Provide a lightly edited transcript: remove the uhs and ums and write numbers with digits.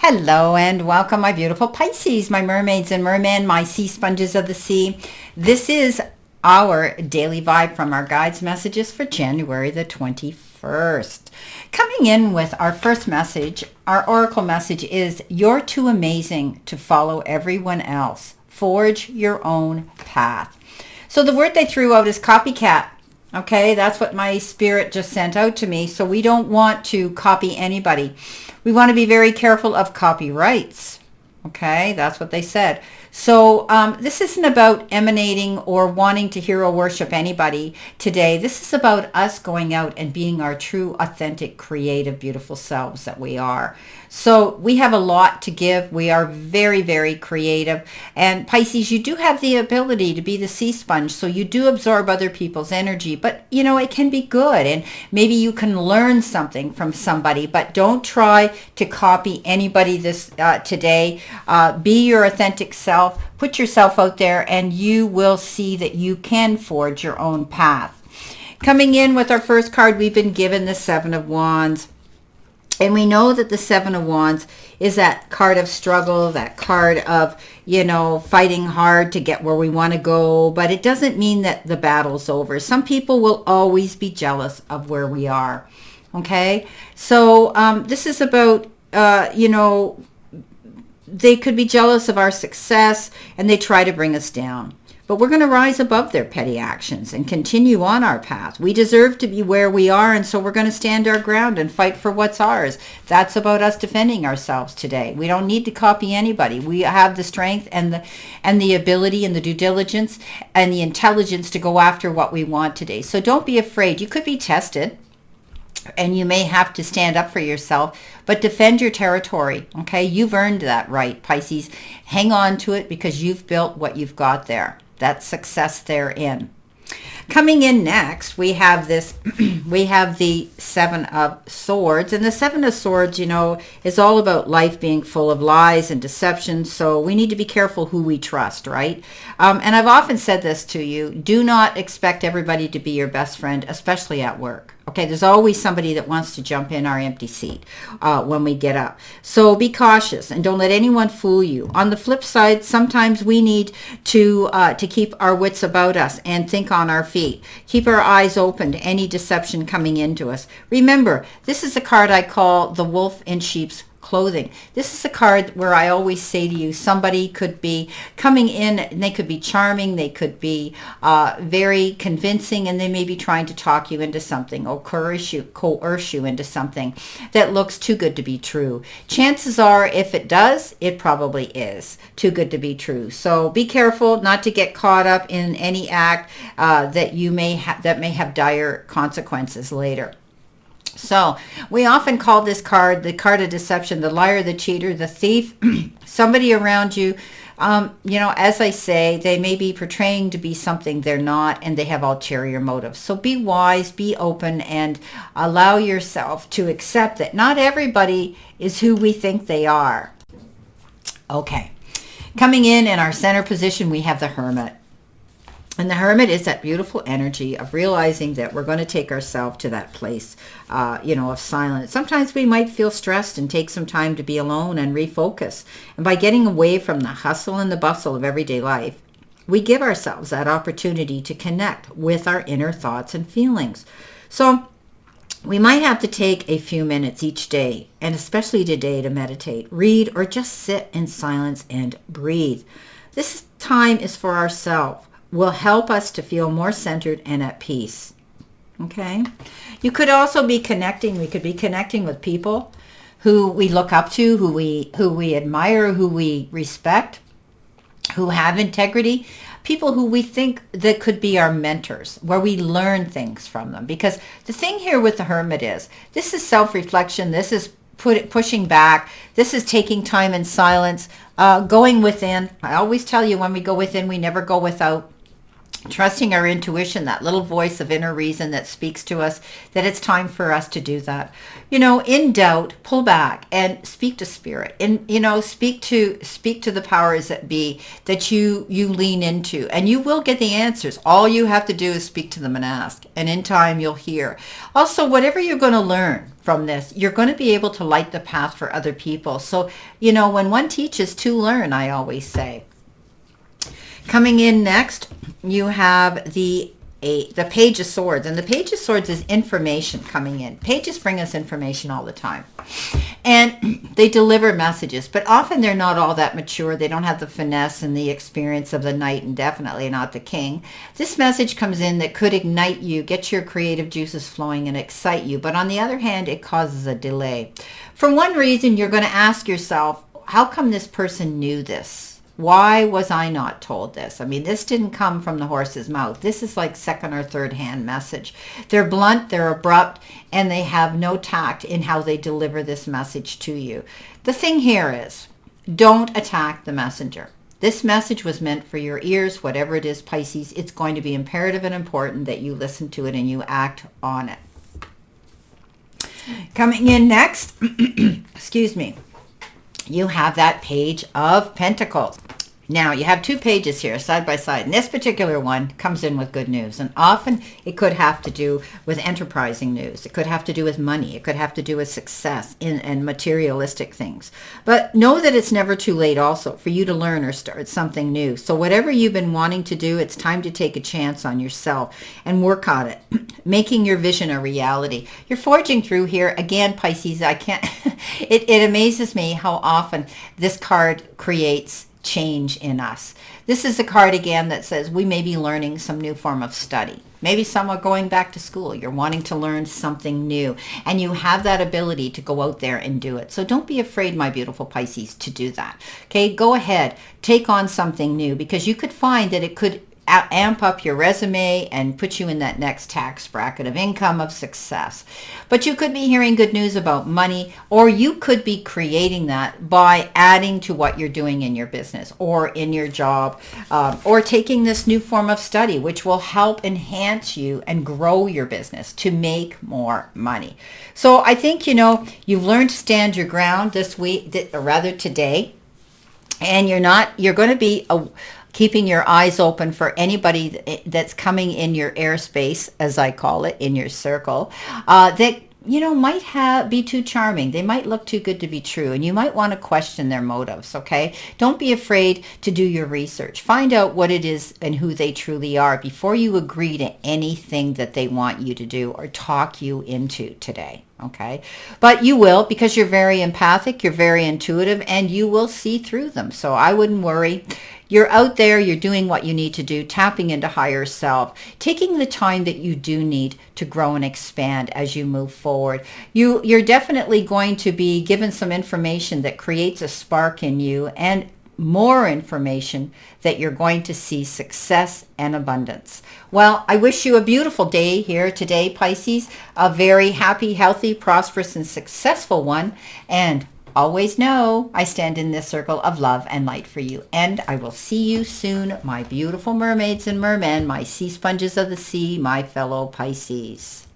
Hello and welcome, my beautiful Pisces, my mermaids and mermen, my sea sponges of the sea. This is our daily vibe from our guides messages for January the 21st. Coming in with our first message, our oracle message is, you're too amazing to follow everyone else. Forge your own path. So the word they threw out is copycat. Okay, that's what my spirit just sent out to me. So we don't want to copy anybody. We want to be very careful of copyrights. Okay, that's what they said. So this isn't about emanating or wanting to hero worship anybody today. This is about us going out and being our true, authentic, creative, beautiful selves that we are. So we have a lot to give. We are very, very creative. And Pisces, you do have the ability to be the sea sponge. So you do absorb other people's energy. But, you know, it can be good. And maybe you can learn something from somebody. But don't try to copy anybody this today. Be your authentic self. Put yourself out there and you will see that you can forge your own path. Coming in with our first card, we've been given the Seven of Wands. And we know that the Seven of Wands is that card of struggle, that card of, you know, fighting hard to get where we want to go. But it doesn't mean that the battle's over. Some people will always be jealous of where we are. Okay? So this is about, you know, they could be jealous of our success and they try to bring us down. But we're going to rise above their petty actions and continue on our path. We deserve to be where we are, and so we're going to stand our ground and fight for what's ours. That's about us defending ourselves today. We don't need to copy anybody. We have the strength and the ability and the due diligence and the intelligence to go after what we want today. So don't be afraid. You could be tested and you may have to stand up for yourself, but defend your territory. Okay, you've earned that right, Pisces. Hang on to it because you've built what you've got there. That's success therein. Coming in next, we have this, we have the Seven of Swords. And the Seven of Swords, you know, is all about life being full of lies and deception. So we need to be careful who we trust, right? And I've often said this to you, do not expect everybody to be your best friend, especially at work. Okay, there's always somebody that wants to jump in our empty seat when we get up. So be cautious and don't let anyone fool you. On the flip side, sometimes we need to keep our wits about us and think on our feet. Keep our eyes open to any deception coming into us. Remember, this is a card I call the wolf in sheep's clothing. This is a card where I always say to you, somebody could be coming in and they could be charming, they could be very convincing, and they may be trying to talk you into something or coerce you into something that looks too good to be true. Chances are, if it does, it probably is too good to be true. So be careful not to get caught up in any act that may have dire consequences later. So we often call this card the card of deception, the liar, the cheater, the thief. Somebody around you, you know, as I say, they may be portraying to be something they're not, and they have ulterior motives. So be wise, be open, and allow yourself to accept that not everybody is who we think they are. Okay. Coming in our center position, we have the Hermit. And the Hermit is that beautiful energy of realizing that we're going to take ourselves to that place, you know, of silence. Sometimes we might feel stressed and take some time to be alone and refocus. And by getting away from the hustle and the bustle of everyday life, we give ourselves that opportunity to connect with our inner thoughts and feelings. So we might have to take a few minutes each day, and especially today, to meditate, read, or just sit in silence and breathe. This time is for ourselves. Will help us to feel more centered and at peace. Okay? You could also be connecting. We could be connecting with people who we look up to, who we admire, who we respect, who have integrity, people who we think that could be our mentors, where we learn things from them. Because the thing here with the Hermit is, this is self-reflection, this is pushing back, this is taking time in silence, going within. I always tell you, when we go within, we never go without. Trusting our intuition, that little voice of inner reason that speaks to us, that it's time for us to do that. You know, in doubt, pull back and speak to spirit, and, you know, speak to the powers that be that you lean into, and you will get the answers. All you have to do is speak to them and ask, and in time you'll hear. Also, whatever you're going to learn, from this, you're going to be able to light the path for other people. So, you know, when one teaches, two learn, I always say. Coming in next, you have the Page of Swords. And the Page of Swords is information coming in. Pages bring us information all the time. And they deliver messages, but often they're not all that mature. They don't have the finesse and the experience of the Knight, and definitely not the King. This message comes in that could ignite you, get your creative juices flowing, and excite you. But on the other hand, it causes a delay. For one reason, you're going to ask yourself, how come this person knew this? Why was I not told this? I mean, this didn't come from the horse's mouth. This is like second or third hand message. They're blunt, they're abrupt, and they have no tact in how they deliver this message to you. The thing here is, don't attack the messenger. This message was meant for your ears, whatever it is, Pisces. It's going to be imperative and important that you listen to it and you act on it. Coming in next, excuse me, you have that Page of Pentacles. Now, you have two pages here side by side, and this particular one comes in with good news. And often it could have to do with enterprising news. It could have to do with money. It could have to do with success and materialistic things. But know that it's never too late also for you to learn or start something new. So whatever you've been wanting to do, it's time to take a chance on yourself and work on it, making your vision a reality. You're forging through here. Again, Pisces, I can't, it amazes me how often this card creates change in us. This is a card again that says we may be learning some new form of study. Maybe some are going back to school. You're wanting to learn something new, and you have that ability to go out there and do it. So don't be afraid, my beautiful Pisces, to do that. Okay, go ahead, take on something new, because you could find that it could amp up your resume and put you in that next tax bracket of income, of success. But you could be hearing good news about money, or you could be creating that by adding to what you're doing in your business or in your job, or taking this new form of study, which will help enhance you and grow your business to make more money. So I think, you know, you've learned to stand your ground this week, or rather today, and you're going to be keeping your eyes open for anybody that's coming in your airspace, as I call it, in your circle, that, you know, might be too charming. They might look too good to be true, and you might want to question their motives, okay? Don't be afraid to do your research. Find out what it is and who they truly are before you agree to anything that they want you to do or talk you into today. Okay, but you will, because you're very empathic, you're very intuitive, and you will see through them. So I wouldn't worry. You're out there, you're doing what you need to do, tapping into higher self, taking the time that you do need to grow and expand as you move forward. You're definitely going to be given some information that creates a spark in you, and more information that you're going to see success and abundance. Well, I wish you a beautiful day here today, Pisces, a very happy, healthy, prosperous, and successful one. And always know I stand in this circle of love and light for you. And I will see you soon, my beautiful mermaids and mermen, my sea sponges of the sea, my fellow Pisces.